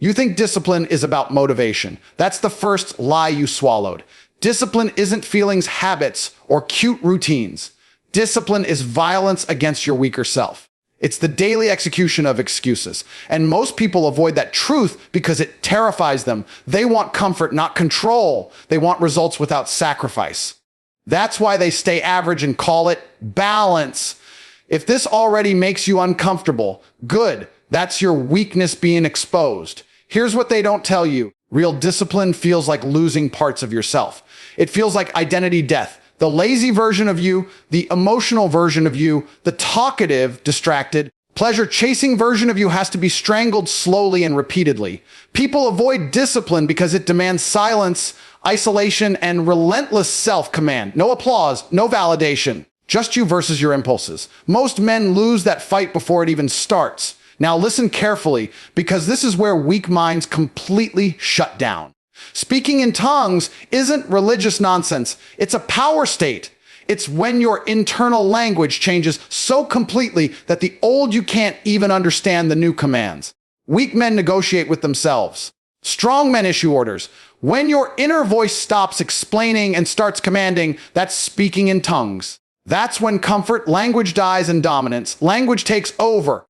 You think discipline is about motivation. That's the first lie you swallowed. Discipline isn't feelings, habits, or cute routines. Discipline is violence against your weaker self. It's the daily execution of excuses. And most people avoid that truth because it terrifies them. They want comfort, not control. They want results without sacrifice. That's why they stay average and call it balance. If this already makes you uncomfortable, good. That's your weakness being exposed. Here's what they don't tell you. Real discipline feels like losing parts of yourself. It feels like identity death. The lazy version of you, the emotional version of you, the talkative, distracted, pleasure-chasing version of you has to be strangled slowly and repeatedly. People avoid discipline because it demands silence, isolation, and relentless self-command. No applause, no validation. Just you versus your impulses. Most men lose that fight before it even starts. Now listen carefully, because this is where weak minds completely shut down. Speaking in tongues isn't religious nonsense. It's a power state. It's when your internal language changes so completely that the old you can't even understand the new commands. Weak men negotiate with themselves. Strong men issue orders. When your inner voice stops explaining and starts commanding, that's speaking in tongues. That's when comfort, language dies, and dominance. Language takes over.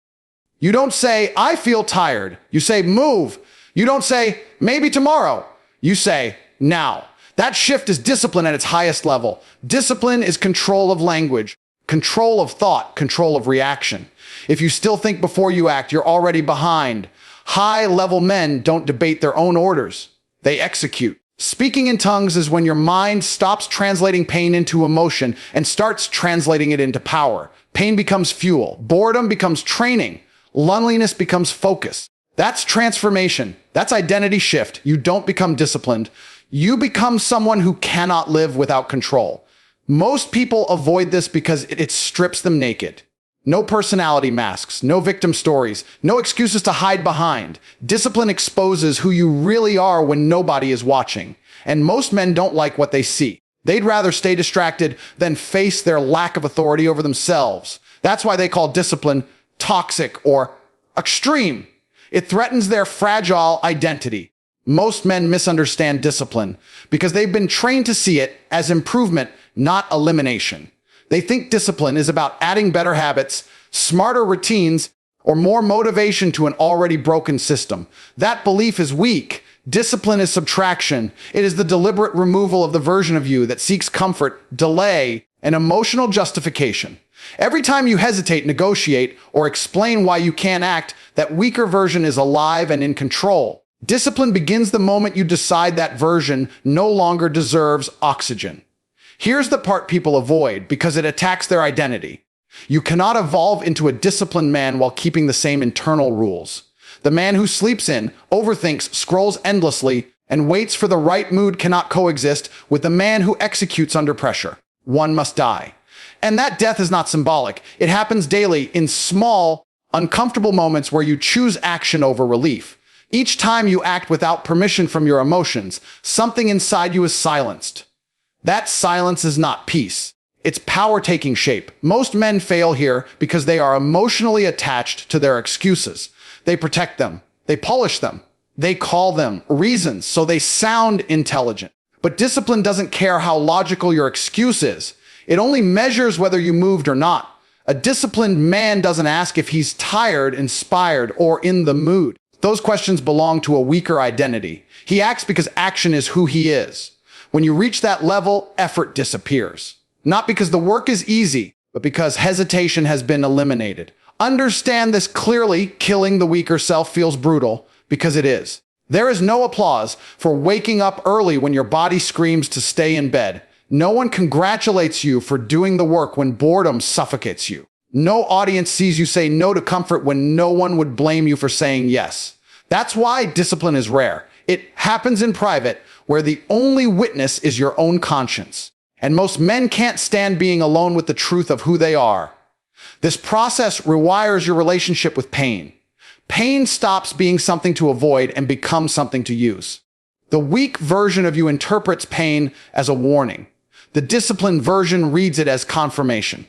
You don't say, I feel tired. You say, move. You don't say, maybe tomorrow. You say, now. That shift is discipline at its highest level. Discipline is control of language, control of thought, control of reaction. If you still think before you act, you're already behind. High-level men don't debate their own orders. They execute. Speaking in tongues is when your mind stops translating pain into emotion and starts translating it into power. Pain becomes fuel. Boredom becomes training. Loneliness becomes focus. That's transformation. That's identity shift. You don't become disciplined. You become someone who cannot live without control. Most people avoid this because it strips them naked. No personality masks, no victim stories, no excuses to hide behind. Discipline exposes who you really are when nobody is watching. And most men don't like what they see. They'd rather stay distracted than face their lack of authority over themselves. That's why they call discipline toxic or extreme. It threatens their fragile identity. Most men misunderstand discipline because they've been trained to see it as improvement, not elimination. They think discipline is about adding better habits, smarter routines, or more motivation to an already broken system. That belief is weak. Discipline is subtraction. It is the deliberate removal of the version of you that seeks comfort, delay, and emotional justification. Every time you hesitate, negotiate, or explain why you can't act, that weaker version is alive and in control. Discipline begins the moment you decide that version no longer deserves oxygen. Here's the part people avoid because it attacks their identity. You cannot evolve into a disciplined man while keeping the same internal rules. The man who sleeps in, overthinks, scrolls endlessly, and waits for the right mood cannot coexist with the man who executes under pressure. One must die. And that death is not symbolic. It happens daily in small, uncomfortable moments where you choose action over relief. Each time you act without permission from your emotions, something inside you is silenced. That silence is not peace. It's power taking shape. Most men fail here because they are emotionally attached to their excuses. They protect them. They polish them. They call them reasons so they sound intelligent. But discipline doesn't care how logical your excuse is. It only measures whether you moved or not. A disciplined man doesn't ask if he's tired, inspired, or in the mood. Those questions belong to a weaker identity. He acts because action is who he is. When you reach that level, effort disappears. Not because the work is easy, but because hesitation has been eliminated. Understand this clearly. Killing the weaker self feels brutal because it is. There is no applause for waking up early when your body screams to stay in bed. No one congratulates you for doing the work when boredom suffocates you. No audience sees you say no to comfort when no one would blame you for saying yes. That's why discipline is rare. It happens in private, where the only witness is your own conscience. And most men can't stand being alone with the truth of who they are. This process rewires your relationship with pain. Pain stops being something to avoid and becomes something to use. The weak version of you interprets pain as a warning. The disciplined version reads it as confirmation.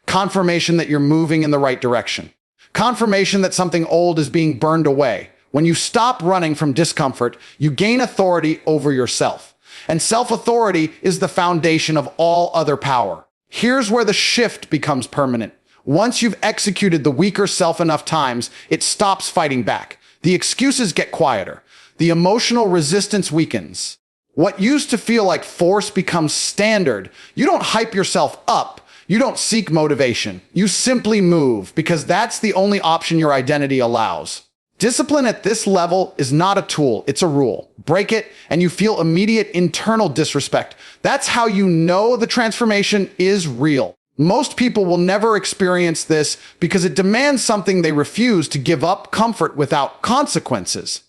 Confirmation that you're moving in the right direction. Confirmation that something old is being burned away. When you stop running from discomfort, you gain authority over yourself. And self-authority is the foundation of all other power. Here's where the shift becomes permanent. Once you've executed the weaker self enough times, it stops fighting back. The excuses get quieter. The emotional resistance weakens. What used to feel like force becomes standard. You don't hype yourself up. You don't seek motivation. You simply move because that's the only option your identity allows. Discipline at this level is not a tool, it's a rule. Break it and you feel immediate internal disrespect. That's how you know the transformation is real. Most people will never experience this because it demands something they refuse to give up: comfort without consequences.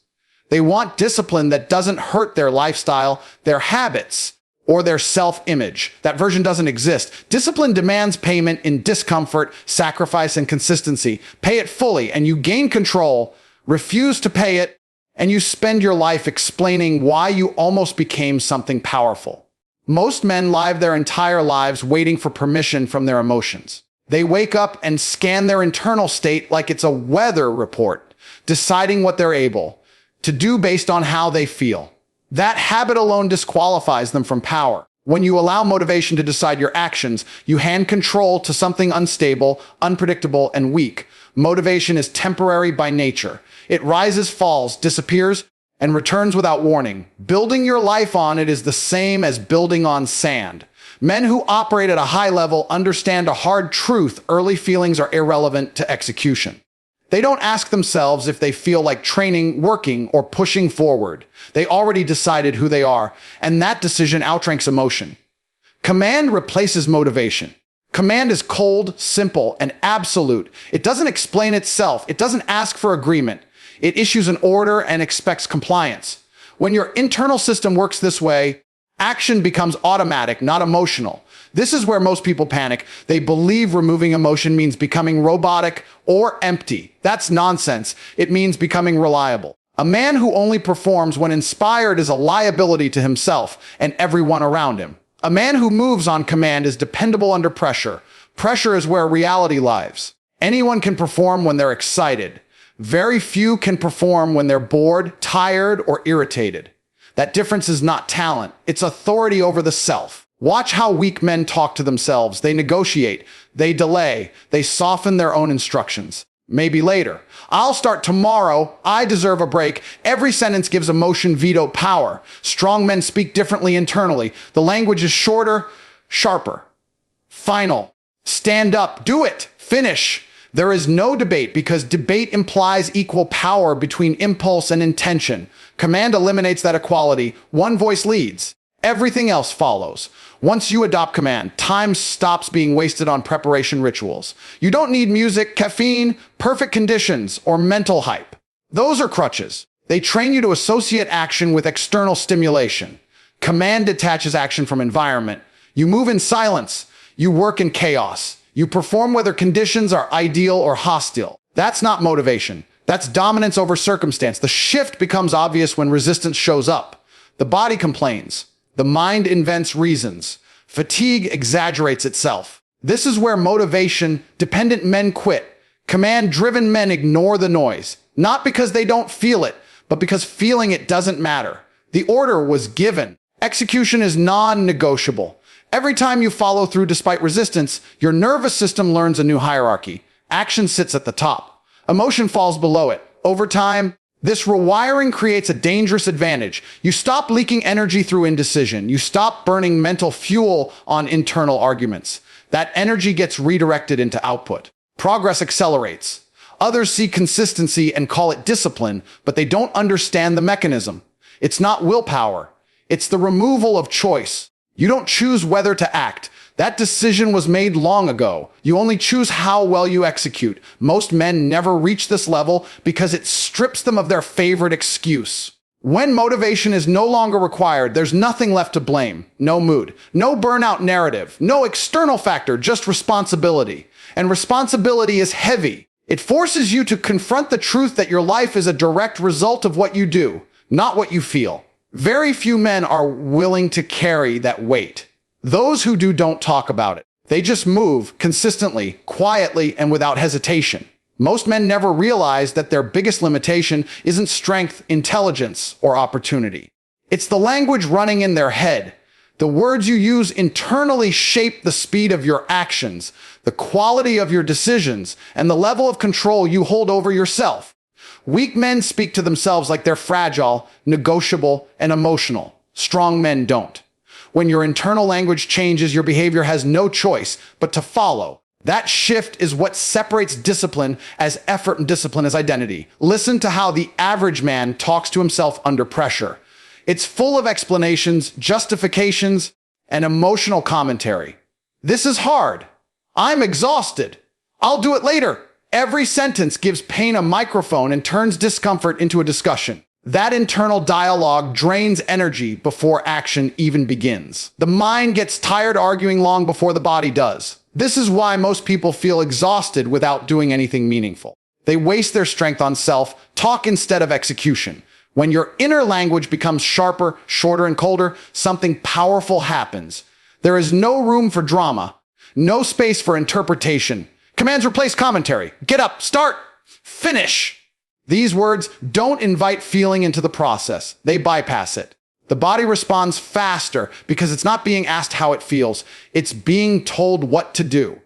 They want discipline that doesn't hurt their lifestyle, their habits, or their self-image. That version doesn't exist. Discipline demands payment in discomfort, sacrifice, and consistency. Pay it fully and you gain control. Refuse to pay it, and you spend your life explaining why you almost became something powerful. Most men live their entire lives waiting for permission from their emotions. They wake up and scan their internal state like it's a weather report, deciding what they're able to do based on how they feel. That habit alone disqualifies them from power. When you allow motivation to decide your actions, you hand control to something unstable, unpredictable, and weak. Motivation is temporary by nature. It rises, falls, disappears, and returns without warning. Building your life on it is the same as building on sand. Men who operate at a high level understand a hard truth: early feelings are irrelevant to execution. They don't ask themselves if they feel like training, working, or pushing forward. They already decided who they are, and that decision outranks emotion. Command replaces motivation. Command is cold, simple, and absolute. It doesn't explain itself. It doesn't ask for agreement. It issues an order and expects compliance. When your internal system works this way, action becomes automatic, not emotional. This is where most people panic. They believe removing emotion means becoming robotic or empty. That's nonsense. It means becoming reliable. A man who only performs when inspired is a liability to himself and everyone around him. A man who moves on command is dependable under pressure. Pressure is where reality lies. Anyone can perform when they're excited. Very few can perform when they're bored, tired, or irritated. That difference is not talent. It's authority over the self. Watch how weak men talk to themselves. They negotiate. They delay. They soften their own instructions. Maybe later. I'll start tomorrow. I deserve a break. Every sentence gives emotion veto power. Strong men speak differently internally. The language is shorter, sharper. Final. Stand up. Do it. Finish. There is no debate because debate implies equal power between impulse and intention. Command eliminates that equality. One voice leads. Everything else follows. Once you adopt command, time stops being wasted on preparation rituals. You don't need music, caffeine, perfect conditions, or mental hype. Those are crutches. They train you to associate action with external stimulation. Command detaches action from environment. You move in silence. You work in chaos. You perform whether conditions are ideal or hostile. That's not motivation. That's dominance over circumstance. The shift becomes obvious when resistance shows up. The body complains. The mind invents reasons. Fatigue exaggerates itself. This is where motivation-dependent men quit. Command-driven men ignore the noise. Not because they don't feel it, but because feeling it doesn't matter. The order was given. Execution is non-negotiable. Every time you follow through despite resistance, your nervous system learns a new hierarchy. Action sits at the top. Emotion falls below it. Over time, this rewiring creates a dangerous advantage. You stop leaking energy through indecision. You stop burning mental fuel on internal arguments. That energy gets redirected into output. Progress accelerates. Others see consistency and call it discipline, but they don't understand the mechanism. It's not willpower. It's the removal of choice. You don't choose whether to act. That decision was made long ago. You only choose how well you execute. Most men never reach this level because it strips them of their favorite excuse. When motivation is no longer required, there's nothing left to blame. No mood, no burnout narrative, no external factor, just responsibility. And responsibility is heavy. It forces you to confront the truth that your life is a direct result of what you do, not what you feel. Very few men are willing to carry that weight. Those who do don't talk about it. They just move consistently, quietly, and without hesitation. Most men never realize that their biggest limitation isn't strength, intelligence, or opportunity. It's the language running in their head. The words you use internally shape the speed of your actions, the quality of your decisions, and the level of control you hold over yourself. Weak men speak to themselves like they're fragile, negotiable, and emotional. Strong men don't. When your internal language changes, your behavior has no choice but to follow. That shift is what separates discipline as effort and discipline as identity. Listen to how the average man talks to himself under pressure. It's full of explanations, justifications, and emotional commentary. This is hard. I'm exhausted. I'll do it later. Every sentence gives pain a microphone and turns discomfort into a discussion. That internal dialogue drains energy before action even begins. The mind gets tired arguing long before the body does. This is why most people feel exhausted without doing anything meaningful. They waste their strength on self-talk instead of execution. When your inner language becomes sharper, shorter, and colder, something powerful happens. There is no room for drama, no space for interpretation. Commands replace commentary. Get up, start, finish. These words don't invite feeling into the process. They bypass it. The body responds faster because it's not being asked how it feels. It's being told what to do.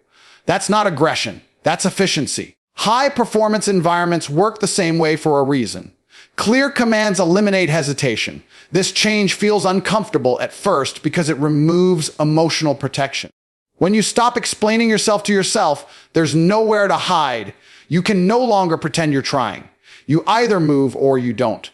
That's not aggression. That's efficiency. High-performance environments work the same way for a reason. Clear commands eliminate hesitation. This change feels uncomfortable at first because it removes emotional protection. When you stop explaining yourself to yourself, there's nowhere to hide. You can no longer pretend you're trying. You either move or you don't.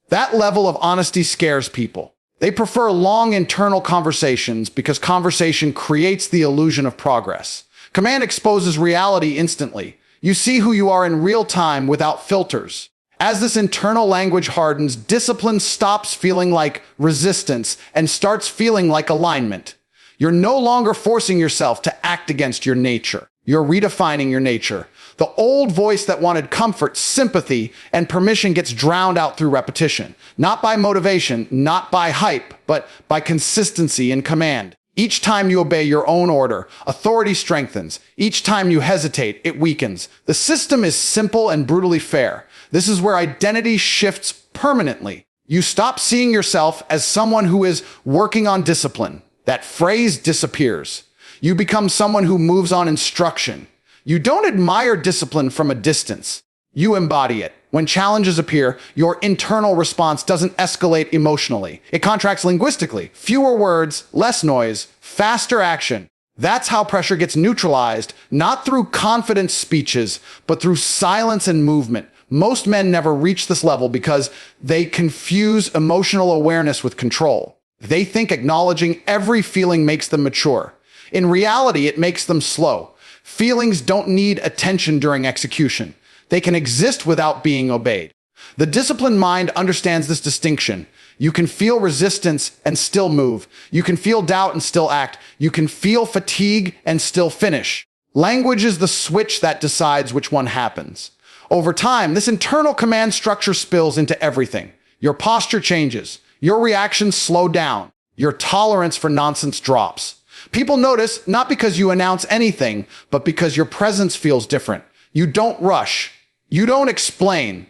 That level of honesty scares people. They prefer long internal conversations because conversation creates the illusion of progress. Command exposes reality instantly. You see who you are in real time without filters. As this internal language hardens, discipline stops feeling like resistance and starts feeling like alignment. You're no longer forcing yourself to act against your nature. You're redefining your nature. The old voice that wanted comfort, sympathy, and permission gets drowned out through repetition. Not by motivation, not by hype, but by consistency and command. Each time you obey your own order, authority strengthens. Each time you hesitate, it weakens. The system is simple and brutally fair. This is where identity shifts permanently. You stop seeing yourself as someone who is working on discipline. That phrase disappears. You become someone who moves on instruction. You don't admire discipline from a distance. You embody it. When challenges appear, your internal response doesn't escalate emotionally. It contracts linguistically. Fewer words, less noise, faster action. That's how pressure gets neutralized, not through confident speeches, but through silence and movement. Most men never reach this level because they confuse emotional awareness with control. They think acknowledging every feeling makes them mature. In reality, it makes them slow. Feelings don't need attention during execution. They can exist without being obeyed. The disciplined mind understands this distinction. You can feel resistance and still move. You can feel doubt and still act. You can feel fatigue and still finish. Language is the switch that decides which one happens. Over time, this internal command structure spills into everything. Your posture changes. Your reactions slow down. Your tolerance for nonsense drops. People notice not because you announce anything, but because your presence feels different. You don't rush. You don't explain.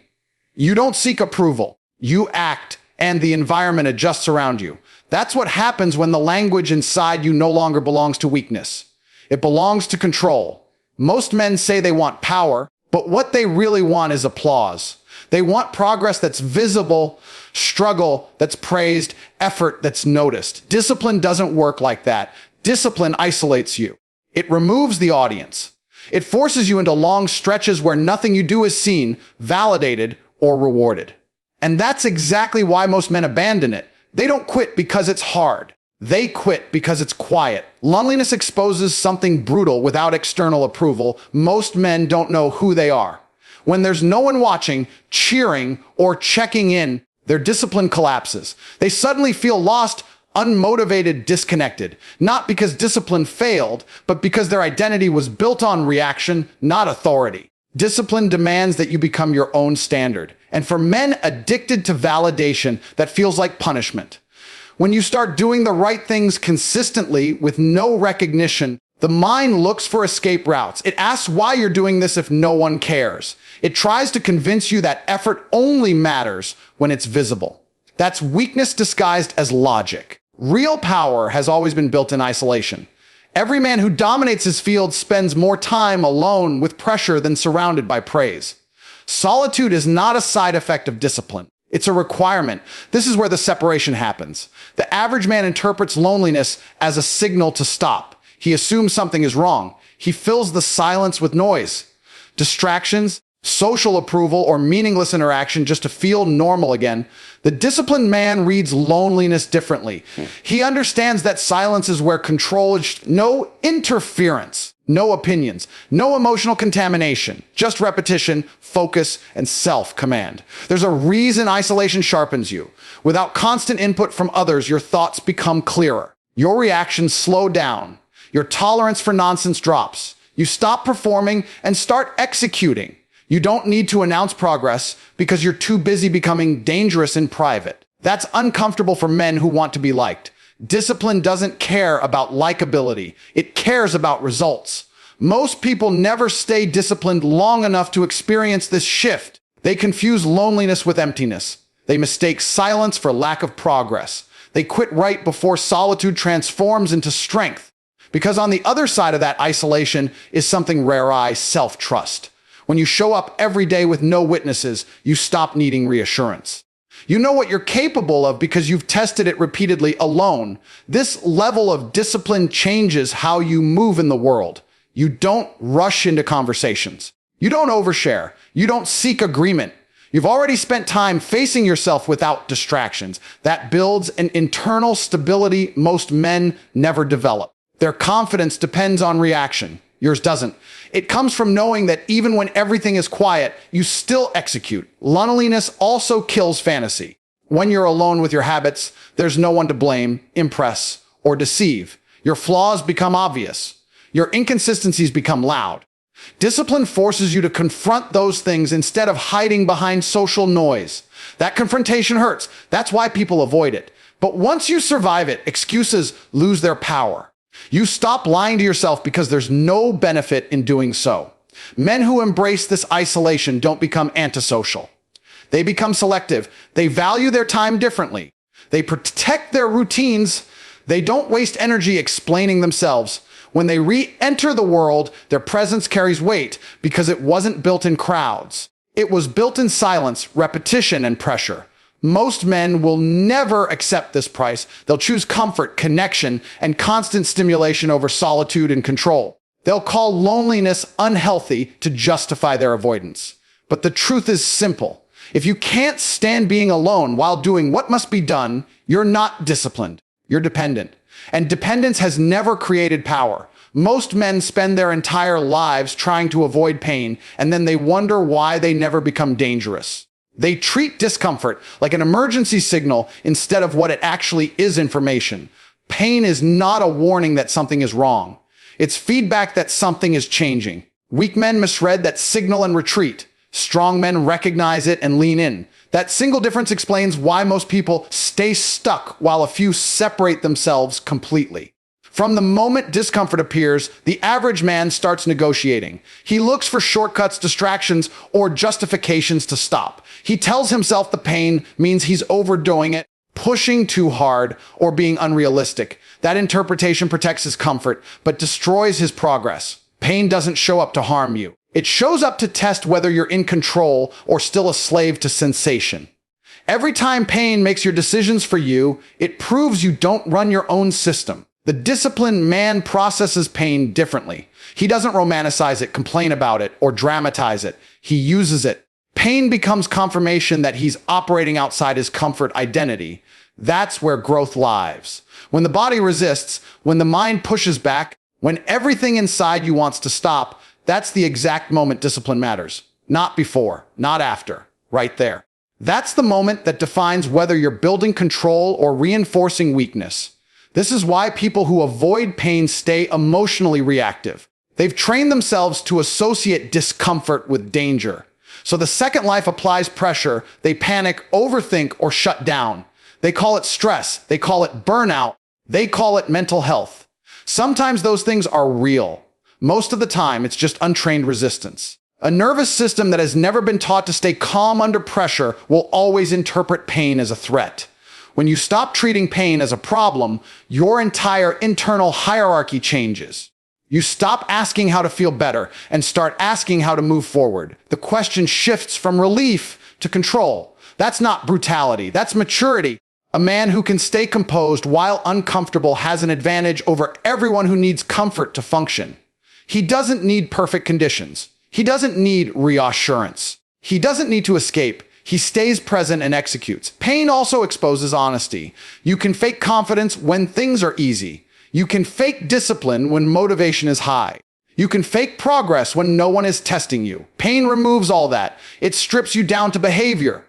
You don't seek approval. You act, and the environment adjusts around you. That's what happens when the language inside you no longer belongs to weakness. It belongs to control. Most men say they want power, but what they really want is applause. They want progress that's visible, struggle that's praised, effort that's noticed. Discipline doesn't work like that. Discipline isolates you. It removes the audience. It forces you into long stretches where nothing you do is seen, validated, or rewarded. And that's exactly why most men abandon it. They don't quit because it's hard. They quit because it's quiet. Loneliness exposes something brutal without external approval. Most men don't know who they are. When there's no one watching, cheering, or checking in, their discipline collapses. They suddenly feel lost, unmotivated, disconnected. Not because discipline failed, but because their identity was built on reaction, not authority. Discipline demands that you become your own standard. And for men addicted to validation, that feels like punishment. When you start doing the right things consistently with no recognition, The mind looks for escape routes. It asks why you're doing this if no one cares. It tries to convince you that effort only matters when it's visible. That's weakness disguised as logic. Real power has always been built in isolation. Every man who dominates his field spends more time alone with pressure than surrounded by praise. Solitude is not a side effect of discipline. It's a requirement. This is where the separation happens. The average man interprets loneliness as a signal to stop. He assumes something is wrong. He fills the silence with noise, distractions, social approval, or meaningless interaction just to feel normal again. The disciplined man reads loneliness differently. He understands that silence is where control is. No interference, no opinions, no emotional contamination, just repetition, focus, and self-command. There's a reason isolation sharpens you. Without constant input from others, your thoughts become clearer. Your reactions slow down. Your tolerance for nonsense drops. You stop performing and start executing. You don't need to announce progress because you're too busy becoming dangerous in private. That's uncomfortable for men who want to be liked. Discipline doesn't care about likability. It cares about results. Most people never stay disciplined long enough to experience this shift. They confuse loneliness with emptiness. They mistake silence for lack of progress. They quit right before solitude transforms into strength. Because on the other side of that isolation is something rare, self-trust. When you show up every day with no witnesses, you stop needing reassurance. You know what you're capable of because you've tested it repeatedly alone. This level of discipline changes how you move in the world. You don't rush into conversations. You don't overshare. You don't seek agreement. You've already spent time facing yourself without distractions. That builds an internal stability most men never develop. Their confidence depends on reaction. Yours doesn't. It comes from knowing that even when everything is quiet, you still execute. Loneliness also kills fantasy. When you're alone with your habits, there's no one to blame, impress, or deceive. Your flaws become obvious. Your inconsistencies become loud. Discipline forces you to confront those things instead of hiding behind social noise. That confrontation hurts. That's why people avoid it. But once you survive it, excuses lose their power. You stop lying to yourself because there's no benefit in doing so. Men who embrace this isolation don't become antisocial. They become selective. They value their time differently. They protect their routines. They don't waste energy explaining themselves. When they re-enter the world, their presence carries weight because it wasn't built in crowds. It was built in silence, repetition, and pressure. Most men will never accept this price. They'll choose comfort, connection, and constant stimulation over solitude and control. They'll call loneliness unhealthy to justify their avoidance. But the truth is simple. If you can't stand being alone while doing what must be done, you're not disciplined. You're dependent. And dependence has never created power. Most men spend their entire lives trying to avoid pain, and then they wonder why they never become dangerous. They treat discomfort like an emergency signal instead of what it actually is: information. Pain is not a warning that something is wrong. It's feedback that something is changing. Weak men misread that signal and retreat. Strong men recognize it and lean in. That single difference explains why most people stay stuck while a few separate themselves completely. From the moment discomfort appears, the average man starts negotiating. He looks for shortcuts, distractions, or justifications to stop. He tells himself the pain means he's overdoing it, pushing too hard, or being unrealistic. That interpretation protects his comfort, but destroys his progress. Pain doesn't show up to harm you. It shows up to test whether you're in control or still a slave to sensation. Every time pain makes your decisions for you, it proves you don't run your own system. The disciplined man processes pain differently. He doesn't romanticize it, complain about it, or dramatize it. He uses it. Pain becomes confirmation that he's operating outside his comfort identity. That's where growth lies. When the body resists, when the mind pushes back, when everything inside you wants to stop, that's the exact moment discipline matters. Not before, not after, right there. That's the moment that defines whether you're building control or reinforcing weakness. This is why people who avoid pain stay emotionally reactive. They've trained themselves to associate discomfort with danger. So the second life applies pressure, they panic, overthink, or shut down. They call it stress. They call it burnout. They call it mental health. Sometimes those things are real. Most of the time, it's just untrained resistance. A nervous system that has never been taught to stay calm under pressure will always interpret pain as a threat. When you stop treating pain as a problem, your entire internal hierarchy changes. You stop asking how to feel better and start asking how to move forward. The question shifts from relief to control. That's not brutality, that's maturity. A man who can stay composed while uncomfortable has an advantage over everyone who needs comfort to function. He doesn't need perfect conditions. He doesn't need reassurance. He doesn't need to escape. He stays present and executes. Pain also exposes honesty. You can fake confidence when things are easy. You can fake discipline when motivation is high. You can fake progress when no one is testing you. Pain removes all that. It strips you down to behavior.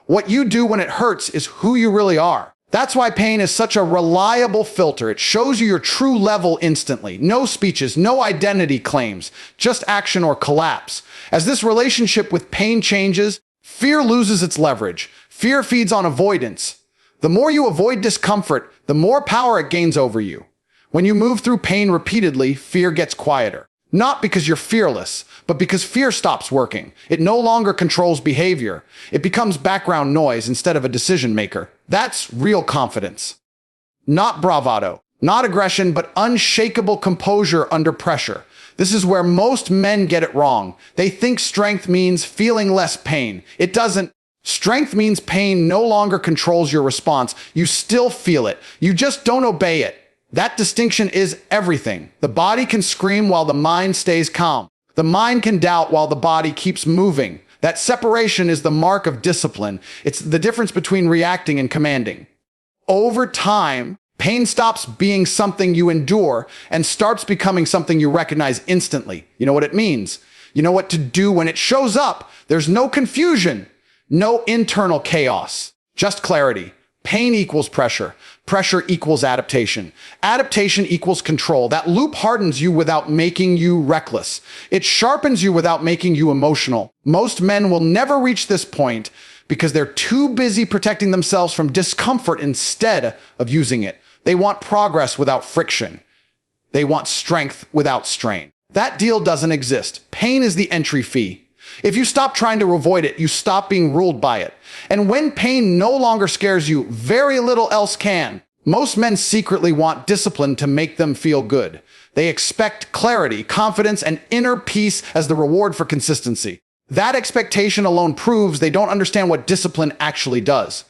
What you do when it hurts is who you really are. That's why pain is such a reliable filter. It shows you your true level instantly. No speeches, no identity claims, just action or collapse. As this relationship with pain changes, fear loses its leverage. Fear feeds on avoidance. The more you avoid discomfort, the more power it gains over you. When you move through pain repeatedly, fear gets quieter. Not because you're fearless, but because fear stops working. It no longer controls behavior. It becomes background noise instead of a decision maker. That's real confidence. Not bravado, not aggression, but unshakable composure under pressure. This is where most men get it wrong. They think strength means feeling less pain. It doesn't. Strength means pain no longer controls your response. You still feel it. You just don't obey it. That distinction is everything. The body can scream while the mind stays calm. The mind can doubt while the body keeps moving. That separation is the mark of discipline. It's the difference between reacting and commanding. Over time, pain stops being something you endure and starts becoming something you recognize instantly. You know what it means. You know what to do when it shows up. There's no confusion, no internal chaos, just clarity. Pain equals pressure. Pressure equals adaptation. Adaptation equals control. That loop hardens you without making you reckless. It sharpens you without making you emotional. Most men will never reach this point because they're too busy protecting themselves from discomfort instead of using it. They want progress without friction. They want strength without strain. That deal doesn't exist. Pain is the entry fee. If you stop trying to avoid it, you stop being ruled by it. And when pain no longer scares you, very little else can. Most men secretly want discipline to make them feel good. They expect clarity, confidence, and inner peace as the reward for consistency. That expectation alone proves they don't understand what discipline actually does.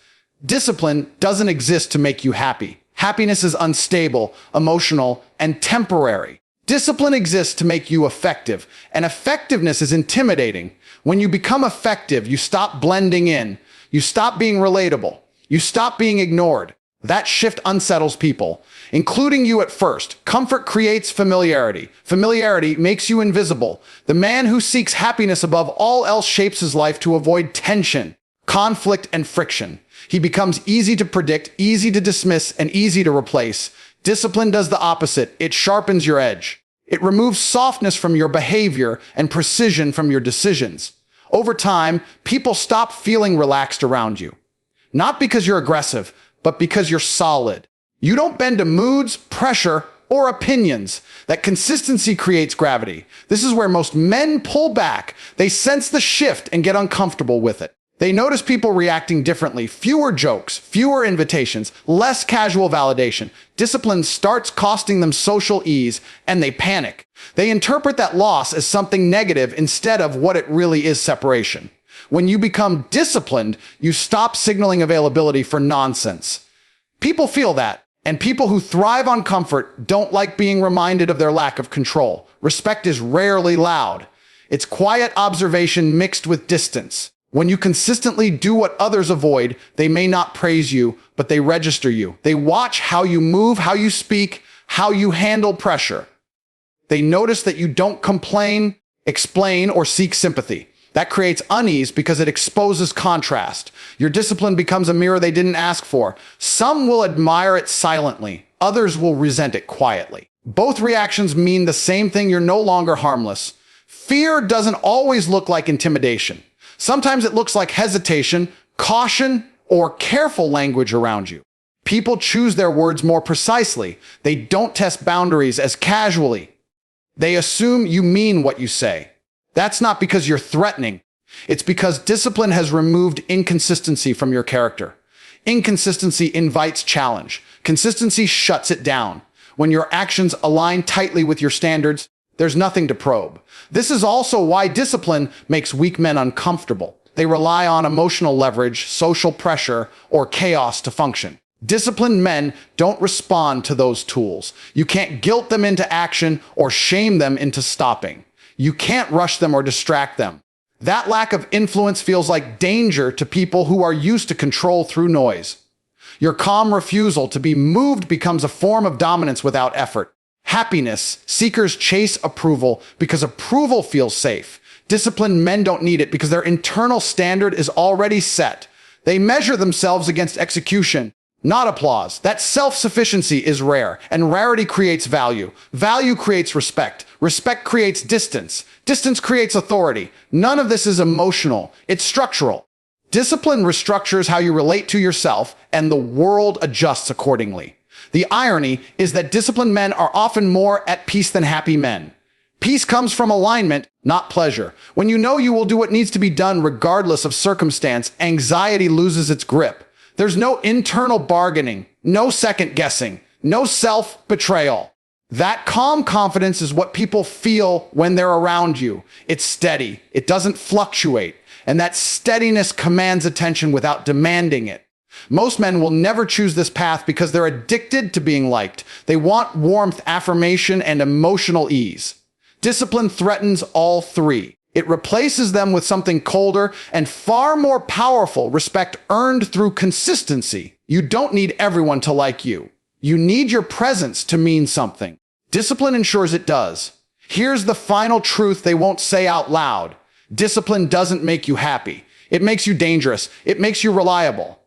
Discipline doesn't exist to make you happy. Happiness is unstable, emotional, and temporary. Discipline exists to make you effective, and effectiveness is intimidating. When you become effective, you stop blending in. You stop being relatable. You stop being ignored. That shift unsettles people, including you at first. Comfort creates familiarity. Familiarity makes you invisible. The man who seeks happiness above all else shapes his life to avoid tension, conflict, and friction. He becomes easy to predict, easy to dismiss, and easy to replace. Discipline does the opposite. It sharpens your edge. It removes softness from your behavior and precision from your decisions. Over time, people stop feeling relaxed around you. Not because you're aggressive, but because you're solid. You don't bend to moods, pressure, or opinions. That consistency creates gravity. This is where most men pull back. They sense the shift and get uncomfortable with it. They notice people reacting differently, fewer jokes, fewer invitations, less casual validation. Discipline starts costing them social ease, and they panic. They interpret that loss as something negative instead of what it really is: separation. When you become disciplined, you stop signaling availability for nonsense. People feel that, and people who thrive on comfort don't like being reminded of their lack of control. Respect is rarely loud. It's quiet observation mixed with distance. When you consistently do what others avoid, they may not praise you, but they register you. They watch how you move, how you speak, how you handle pressure. They notice that you don't complain, explain, or seek sympathy. That creates unease because it exposes contrast. Your discipline becomes a mirror they didn't ask for. Some will admire it silently. Others will resent it quietly. Both reactions mean the same thing: you're no longer harmless. Fear doesn't always look like intimidation. Sometimes it looks like hesitation, caution, or careful language around you. People choose their words more precisely. They don't test boundaries as casually. They assume you mean what you say. That's not because you're threatening. It's because discipline has removed inconsistency from your character. Inconsistency invites challenge. Consistency shuts it down. When your actions align tightly with your standards, there's nothing to probe. This is also why discipline makes weak men uncomfortable. They rely on emotional leverage, social pressure, or chaos to function. Disciplined men don't respond to those tools. You can't guilt them into action or shame them into stopping. You can't rush them or distract them. That lack of influence feels like danger to people who are used to control through noise. Your calm refusal to be moved becomes a form of dominance without effort. Happiness seekers chase approval because approval feels safe. Disciplined men don't need it because their internal standard is already set. They measure themselves against execution, not applause. That self-sufficiency is rare, and rarity creates value. Value creates respect. Respect creates distance. Distance creates authority. None of this is emotional. It's structural. Discipline restructures how you relate to yourself, and the world adjusts accordingly. The irony is that disciplined men are often more at peace than happy men. Peace comes from alignment, not pleasure. When you know you will do what needs to be done regardless of circumstance, anxiety loses its grip. There's no internal bargaining, no second guessing, no self-betrayal. That calm confidence is what people feel when they're around you. It's steady. It doesn't fluctuate. And that steadiness commands attention without demanding it. Most men will never choose this path because they're addicted to being liked. They want warmth, affirmation, and emotional ease. Discipline threatens all three. It replaces them with something colder and far more powerful, respect earned through consistency. You don't need everyone to like you. You need your presence to mean something. Discipline ensures it does. Here's the final truth they won't say out loud. Discipline doesn't make you happy. It makes you dangerous. It makes you reliable.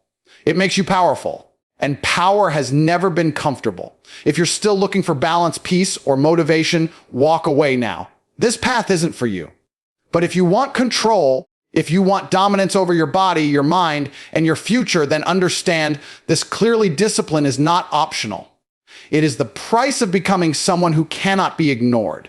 It makes you powerful. And power has never been comfortable. If you're still looking for balance, peace, or motivation, walk away now. This path isn't for you. But if you want control, if you want dominance over your body, your mind, and your future, then understand this clearly discipline is not optional. It is the price of becoming someone who cannot be ignored.